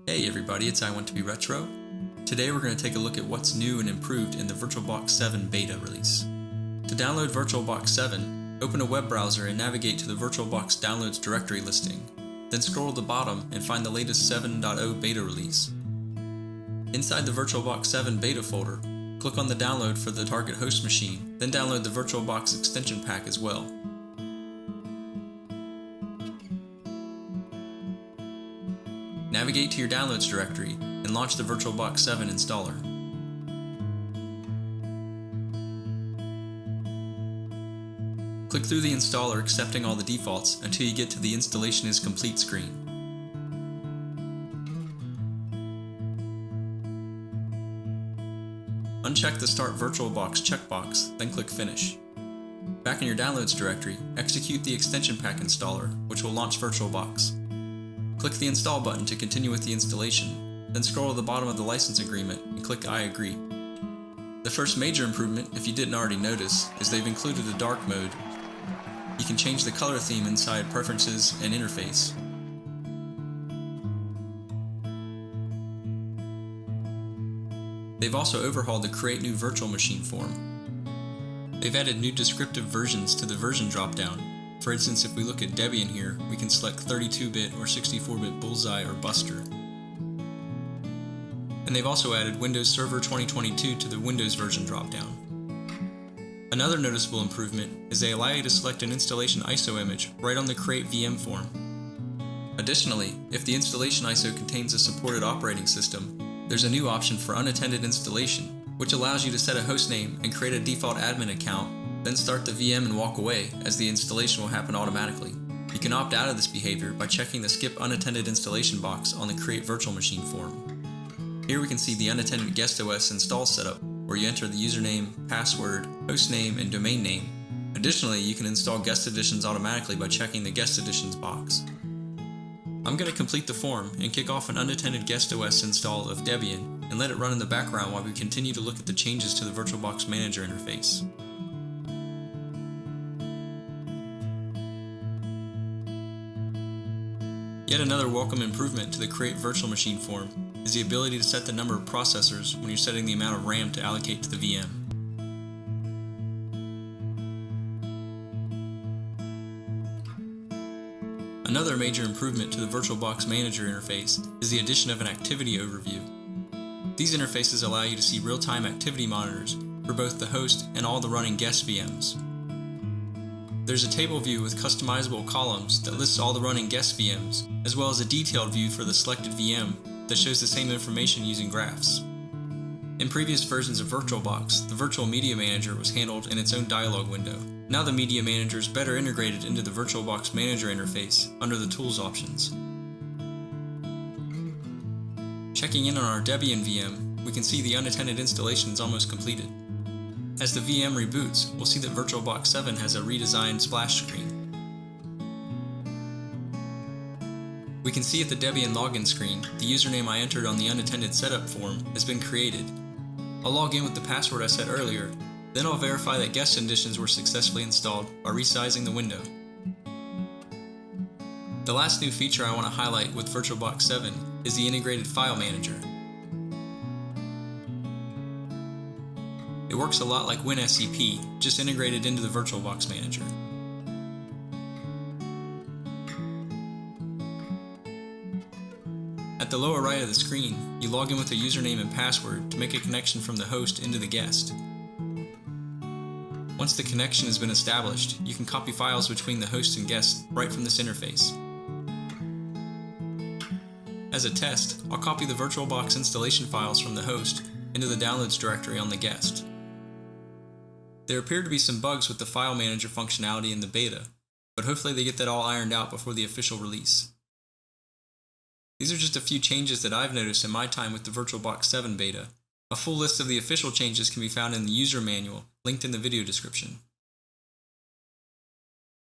Hey everybody, it's I Want to Be Retro. Today we're going to take a look at what's new and improved in the VirtualBox 7 beta release. To download VirtualBox 7, open a web browser and navigate to the VirtualBox downloads directory listing. Then scroll to the bottom and find the latest 7.0 beta release. Inside the VirtualBox 7 beta folder, click on the download for the target host machine, then download the VirtualBox extension pack as well. Navigate to your downloads directory and launch the VirtualBox 7 installer. Click through the installer accepting all the defaults until you get to the installation is complete screen. Uncheck the Start VirtualBox checkbox, then click Finish. Back in your downloads directory, execute the extension pack installer, which will launch VirtualBox. Click the Install button to continue with the installation, then scroll to the bottom of the license agreement and click I agree. The first major improvement, if you didn't already notice, is they've included a dark mode. You can change the color theme inside Preferences and Interface. They've also overhauled the Create New Virtual Machine form. They've added new descriptive versions to the version dropdown. For instance, if we look at Debian here, we can select 32-bit or 64-bit Bullseye or Buster. And they've also added Windows Server 2022 to the Windows version dropdown. Another noticeable improvement is they allow you to select an installation ISO image right on the Create VM form. Additionally, if the installation ISO contains a supported operating system, there's a new option for unattended installation, which allows you to set a hostname and create a default admin account, then start the VM and walk away, as the installation will happen automatically. You can opt out of this behavior by checking the Skip Unattended Installation box on the Create Virtual Machine form. Here we can see the unattended guest OS install setup, where you enter the username, password, hostname, and domain name. Additionally, you can install guest editions automatically by checking the guest editions box. I'm going to complete the form and kick off an unattended guest OS install of Debian and let it run in the background while we continue to look at the changes to the VirtualBox Manager interface. Yet another welcome improvement to the Create Virtual Machine form is the ability to set the number of processors when you're setting the amount of RAM to allocate to the VM. Another major improvement to the VirtualBox Manager interface is the addition of an activity overview. These interfaces allow you to see real-time activity monitors for both the host and all the running guest VMs. There's a table view with customizable columns that lists all the running guest VMs, as well as a detailed view for the selected VM that shows the same information using graphs. In previous versions of VirtualBox, the Virtual Media Manager was handled in its own dialog window. Now the Media Manager is better integrated into the VirtualBox Manager interface under the Tools options. Checking in on our Debian VM, we can see the unattended installation is almost completed. As the VM reboots, we'll see that VirtualBox 7 has a redesigned splash screen. We can see at the Debian login screen, the username I entered on the unattended setup form has been created. I'll log in with the password I set earlier, then I'll verify that guest editions were successfully installed by resizing the window. The last new feature I want to highlight with VirtualBox 7 is the integrated file manager. It works a lot like WinSCP, just integrated into the VirtualBox Manager. At the lower right of the screen, you log in with a username and password to make a connection from the host into the guest. Once the connection has been established, you can copy files between the host and guest right from this interface. As a test, I'll copy the VirtualBox installation files from the host into the downloads directory on the guest. There appear to be some bugs with the file manager functionality in the beta, but hopefully they get that all ironed out before the official release. These are just a few changes that I've noticed in my time with the VirtualBox 7 beta. A full list of the official changes can be found in the user manual, linked in the video description.